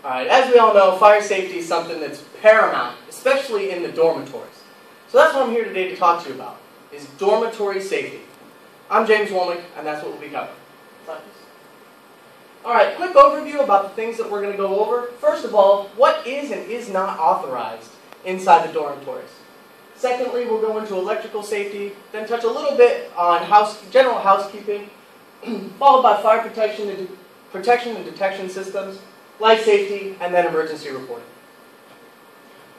Alright, as we all know, fire safety is something that's paramount, especially in the dormitories. So that's what I'm here today to talk to you about, is dormitory safety. I'm James Wolnik, and that's what we'll be covering. Alright, quick overview about the things that we're going to go over. First of all, what is and is not authorized inside the dormitories. Secondly, we'll go into electrical safety, then touch a little bit on general housekeeping, followed by fire protection and detection systems, life safety, and then emergency reporting.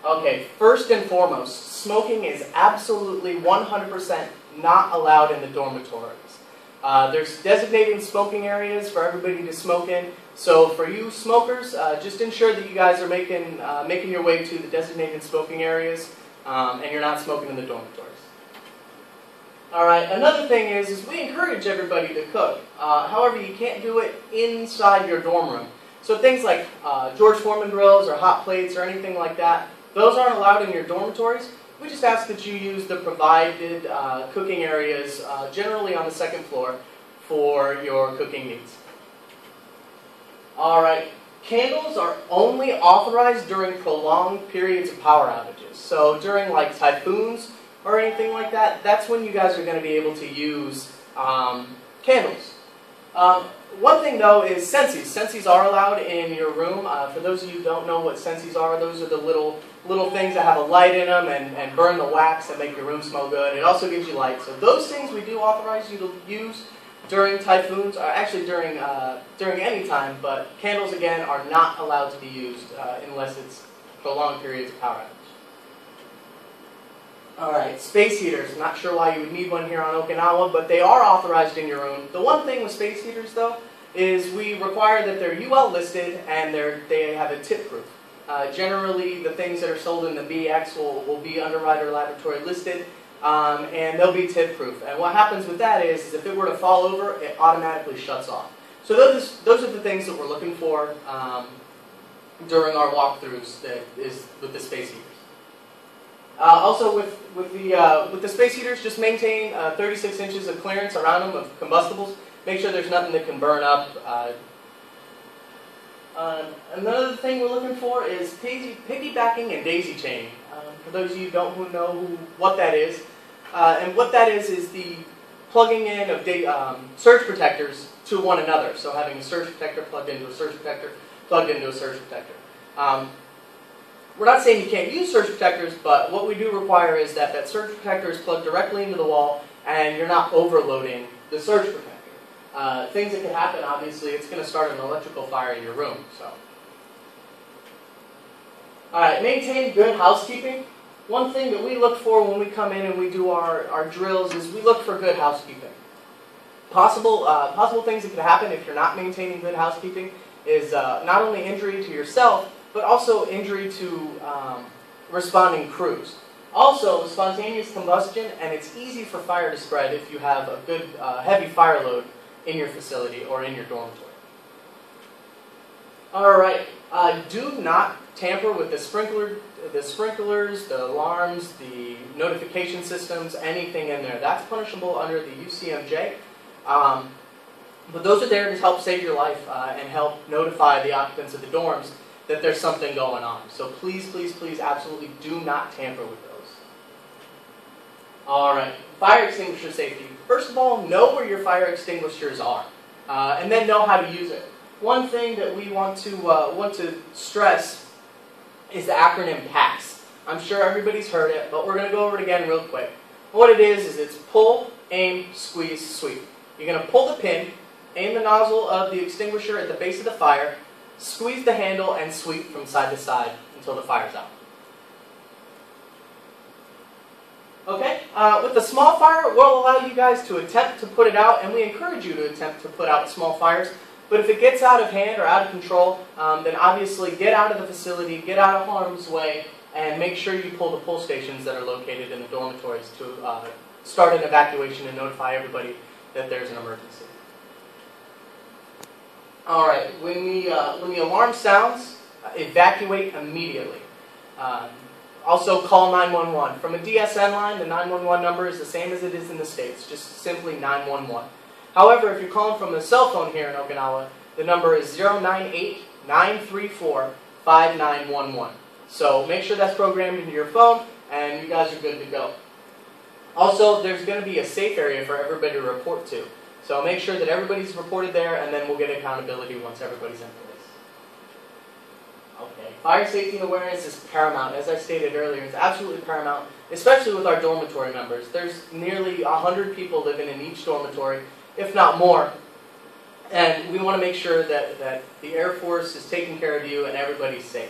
Okay, first and foremost, smoking is absolutely 100% not allowed in the dormitories. There's designated smoking areas for everybody to smoke in. So for you smokers, just ensure that you guys are making your way to the designated smoking areas and you're not smoking in the dormitories. Alright, another thing is we encourage everybody to cook. However, you can't do it inside your dorm room. So things like George Foreman grills or hot plates or anything like that, those aren't allowed in your dormitories. We just ask that you use the provided cooking areas, generally on the second floor, for your cooking needs. Alright, candles are only authorized during prolonged periods of power outages. So during like typhoons or anything like that, that's when you guys are going to be able to use candles. One thing though is Sensies. Sensies are allowed in your room. For those of you who don't know what Sensies are, those are the little things that have a light in them and burn the wax and make your room smell good. It also gives you light. So those things we do authorize you to use during typhoons, or actually during any time, but candles again are not allowed to be used unless it's prolonged periods of power outage. Alright, space heaters. Not sure why you would need one here on Okinawa, but they are authorized in your room. The one thing with space heaters, though, is we require that they're UL listed and they have a tip proof. Generally, the things that are sold in the BX will be under Ryder Laboratory listed, and they'll be tip proof. And what happens with that is if it were to fall over, it automatically shuts off. So those are the things that we're looking for during our walkthroughs with the space heaters. Also, with the space heaters, just maintain 36 inches of clearance around them of combustibles. Make sure there's nothing that can burn up. Another thing we're looking for is piggybacking and daisy chaining. For those of you who don't know what that is, and what that is the plugging in of surge protectors to one another. So having a surge protector plugged into a surge protector, plugged into a surge protector. We're not saying you can't use surge protectors, but what we do require is that that surge protector is plugged directly into the wall and you're not overloading the surge protector. Things that can happen, obviously, it's going to start an electrical fire in your room. So, alright, maintain good housekeeping. One thing that we look for when we come in and we do our drills is we look for good housekeeping. Possible things that could happen if you're not maintaining good housekeeping is not only injury to yourself, but also injury to responding crews. Also, spontaneous combustion, and it's easy for fire to spread if you have a good heavy fire load in your facility or in your dormitory. Alright, do not tamper with the sprinklers, the alarms, the notification systems, anything in there. That's punishable under the UCMJ. But those are there to help save your life and help notify the occupants of the dorms that there's something going on. So please, please, please, absolutely do not tamper with those. Alright, fire extinguisher safety. First of all, know where your fire extinguishers are, and then know how to use it. One thing that we want to stress is the acronym PACS. I'm sure everybody's heard it, but we're going to go over it again real quick. What it is it's pull, aim, squeeze, sweep. You're going to pull the pin, aim the nozzle of the extinguisher at the base of the fire, squeeze the handle, and sweep from side to side until the fire's out. Okay, with the small fire, we'll allow you guys to attempt to put it out, and we encourage you to attempt to put out small fires. But if it gets out of hand or out of control, then obviously get out of the facility, get out of harm's way, and make sure you pull the pull stations that are located in the dormitories to start an evacuation and notify everybody that there's an emergency. Alright, when the alarm sounds, evacuate immediately. Also call 911. From a DSN line, the 911 number is the same as it is in the States, just simply 911. However, if you're calling from a cell phone here in Okinawa, the number is 098 934-5911. So make sure that's programmed into your phone, and you guys are good to go. Also, there's going to be a safe area for everybody to report to. So make sure that everybody's reported there, and then we'll get accountability once everybody's in place. Okay, fire safety and awareness is paramount. As I stated earlier, it's absolutely paramount, especially with our dormitory members. There's nearly 100 people living in each dormitory, if not more. And we want to make sure that the Air Force is taking care of you and everybody's safe.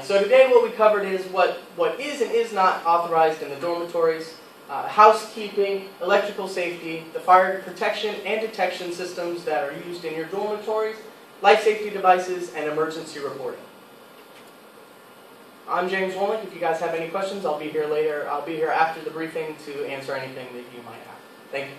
So today what we covered is what is and is not authorized in the dormitories, housekeeping, electrical safety, the fire protection and detection systems that are used in your dormitories, life safety devices, and emergency reporting. I'm James Wolnik. If you guys have any questions, I'll be here later. I'll be here after the briefing to answer anything that you might have. Thank you.